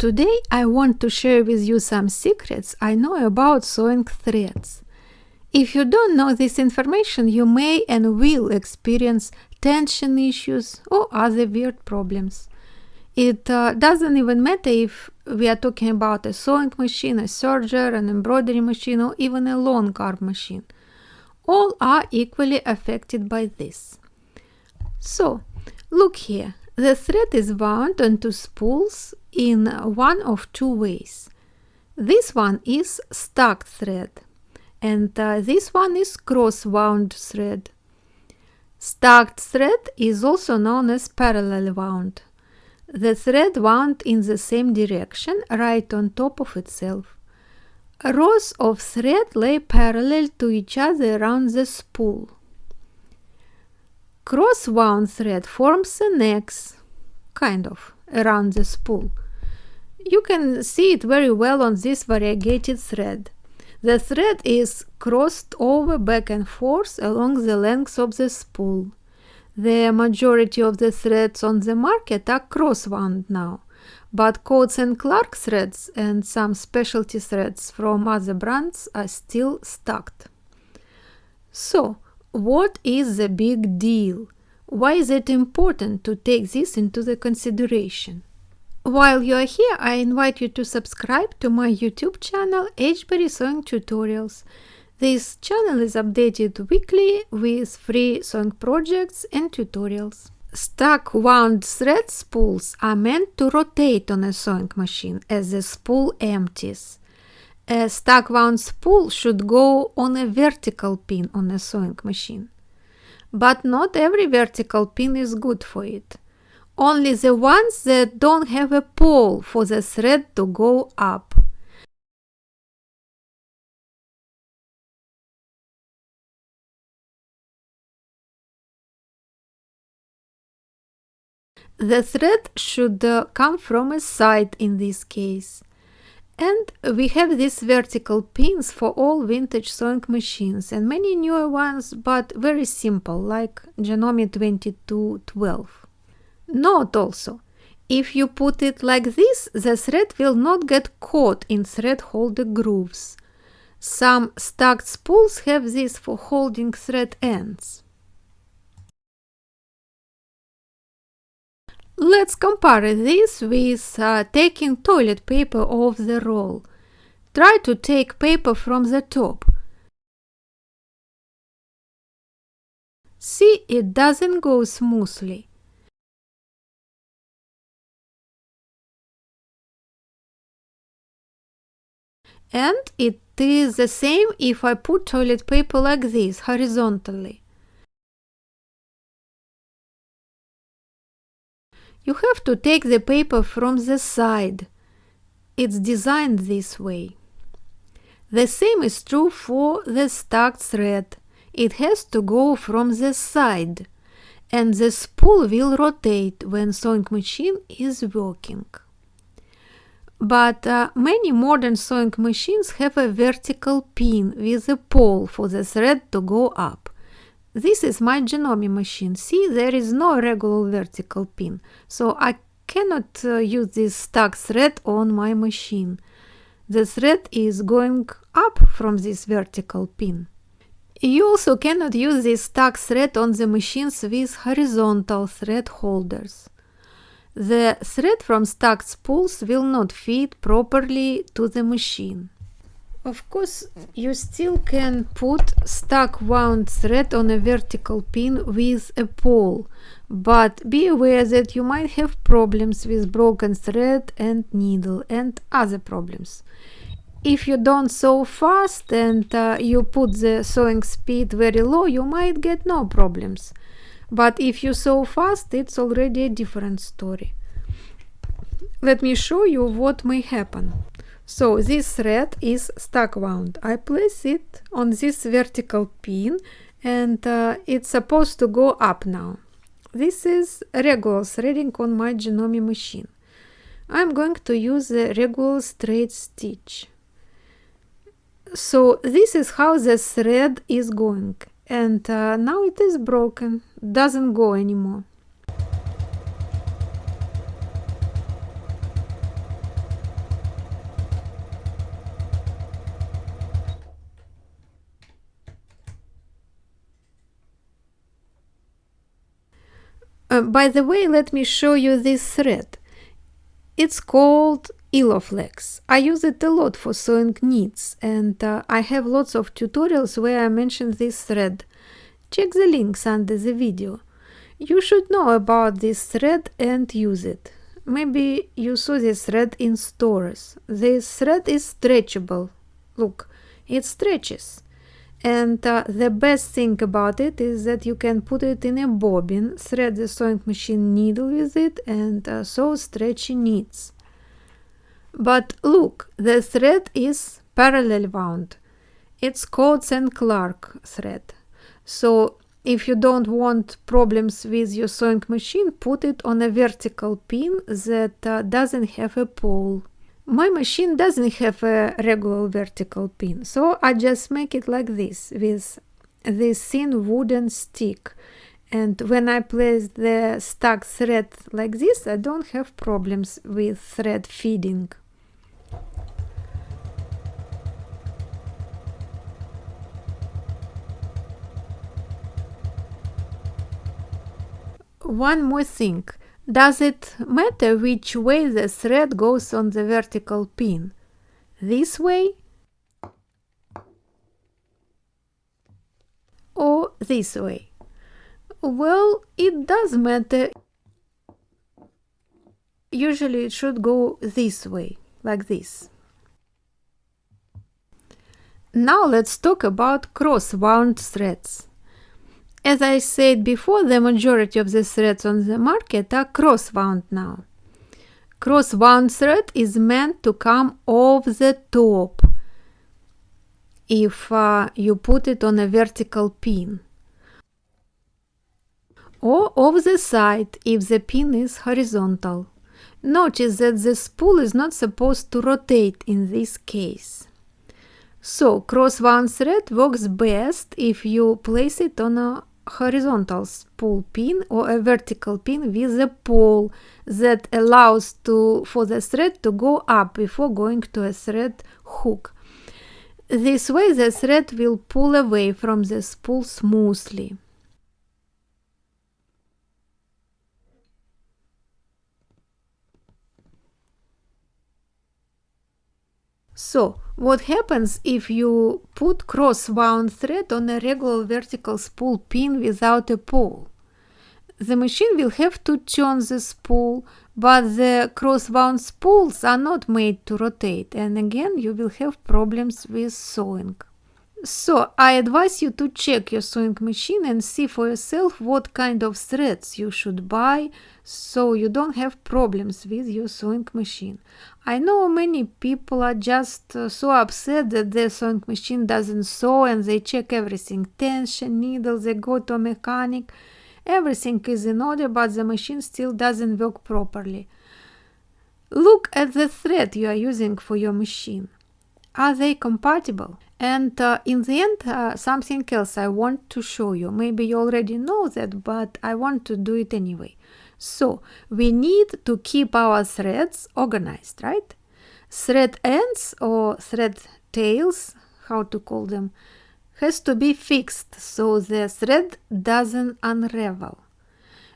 Today I want to share with you some secrets I know about sewing threads. If you don't know this information, you may and will experience tension issues or other weird problems. It doesn't even matter if we are talking about a sewing machine, a serger, an embroidery machine, or even a longarm machine. All are equally affected by this. So, look here. The thread is wound onto spools in one of two ways. This one is stuck thread, and this one is cross-wound thread. Stuck thread is also known as parallel wound. The thread wound in the same direction, right on top of itself. Rows of thread lay parallel to each other around the spool. Cross-wound thread forms an X, kind of, around the spool. You can see it very well on this variegated thread. The thread is crossed over back and forth along the length of the spool. The majority of the threads on the market are cross-wound now, but Coats & Clark threads and some specialty threads from other brands are still stucked. So, what is the big deal? Why is it important to take this into the consideration? While you are here, I invite you to subscribe to my YouTube channel, Hberry Sewing Tutorials. This channel is updated weekly with free sewing projects and tutorials. Stuck wound thread spools are meant to rotate on a sewing machine as the spool empties. A stuck wound spool should go on a vertical pin on a sewing machine. But not every vertical pin is good for it. Only the ones that don't have a pole for the thread to go up. The thread should come from a side in this case. And we have these vertical pins for all vintage sewing machines and many newer ones, but very simple, like Janome 2212. Note also, if you put it like this, the thread will not get caught in thread holder grooves. Some stuck spools have this for holding thread ends. Let's compare this with taking toilet paper off the roll. Try to take paper from the top. See, it doesn't go smoothly. And it is the same if I put toilet paper like this, horizontally. You have to take the paper from the side. It's designed this way. The same is true for the stuck thread. It has to go from the side, and the spool will rotate when sewing machine is working. But many modern sewing machines have a vertical pin with a pole for the thread to go up. This is my Janome machine. See, there is no regular vertical pin, so I cannot use this stuck thread on my machine. The thread is going up from this vertical pin. You also cannot use this stuck thread on the machines with horizontal thread holders. The thread from stuck spools will not fit properly to the machine. Of course, you still can put stuck wound thread on a vertical pin with a pole, but be aware that you might have problems with broken thread and needle and other problems. If you don't sew fast and you put the sewing speed very low, you might get no problems. But if you sew fast, it's already a different story. Let me show you what may happen. So this thread is stuck wound. I place it on this vertical pin and it's supposed to go up now. This is regular threading on my Janome machine. I'm going to use the regular straight stitch. So this is how the thread is going, and now it is broken, doesn't go anymore. By the way, let me show you this thread. It's called Illoflex. I use it a lot for sewing knits, and I have lots of tutorials where I mention this thread. Check the links under the video. You should know about this thread and use it. Maybe you saw this thread in stores. This thread is stretchable. Look, it stretches. And the best thing about it is that you can put it in a bobbin, thread the sewing machine needle with it, and sew stretchy knits. But look, the thread is parallel wound. It's Coats and Clark thread. So if you don't want problems with your sewing machine, put it on a vertical pin that doesn't have a pole. My machine doesn't have a regular vertical pin, so I just make it like this, with this thin wooden stick. And when I place the stuck thread like this, I don't have problems with thread feeding. One more thing. Does it matter which way the thread goes on the vertical pin? This way or this way? Well, it does matter. Usually it should go this way, like this. Now let's talk about cross-wound threads. As I said before, the majority of the threads on the market are cross-wound now. Cross-wound thread is meant to come off the top if you put it on a vertical pin, or off the side if the pin is horizontal. Notice that the spool is not supposed to rotate in this case. So cross-wound thread works best if you place it on a horizontal spool pin or a vertical pin with a pole that allows for the thread to go up before going to a thread hook. This way the thread will pull away from the spool smoothly. So, what happens if you put cross-wound thread on a regular vertical spool pin without a pole? The machine will have to turn the spool, but the cross-wound spools are not made to rotate, and again you will have problems with sewing. So, I advise you to check your sewing machine and see for yourself what kind of threads you should buy so you don't have problems with your sewing machine. I know many people are just so upset that their sewing machine doesn't sew and they check everything, tension, needles, they go to a mechanic, everything is in order but the machine still doesn't work properly. Look at the thread you are using for your machine. Are they compatible? And in the end, something else I want to show you. Maybe you already know that, but I want to do it anyway. So, we need to keep our threads organized, right? Thread ends or thread tails, how to call them, has to be fixed so the thread doesn't unravel.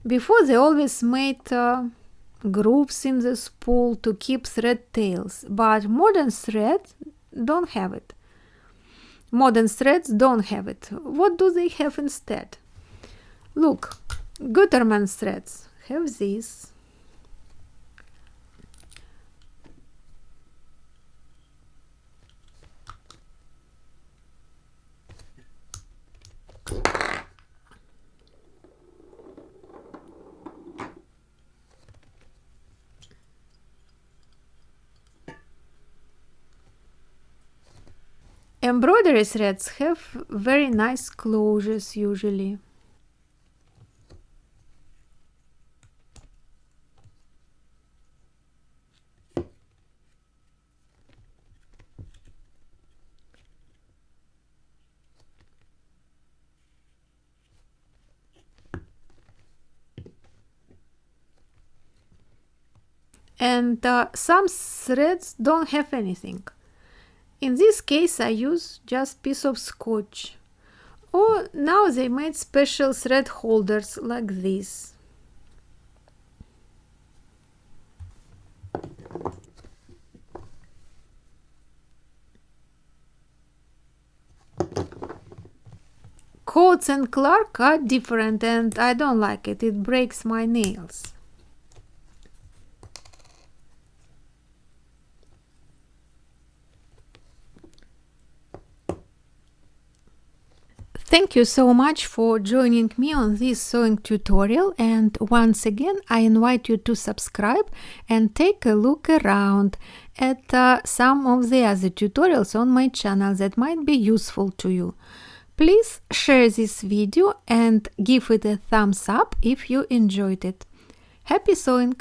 Before they always made grooves in the spool to keep thread tails, but modern threads don't have it. Modern threads don't have it. What do they have instead? Look, Gutermann threads have this. Embroidery threads have very nice closures usually. And some threads don't have anything. In this case I use just piece of scotch. Or now they made special thread holders like this. Coats and Clark are different and I don't like it. It breaks my nails. Thank you so much for joining me on this sewing tutorial, and once again I invite you to subscribe and take a look around at some of the other tutorials on my channel that might be useful to you. Please share this video and give it a thumbs up if you enjoyed it. Happy sewing!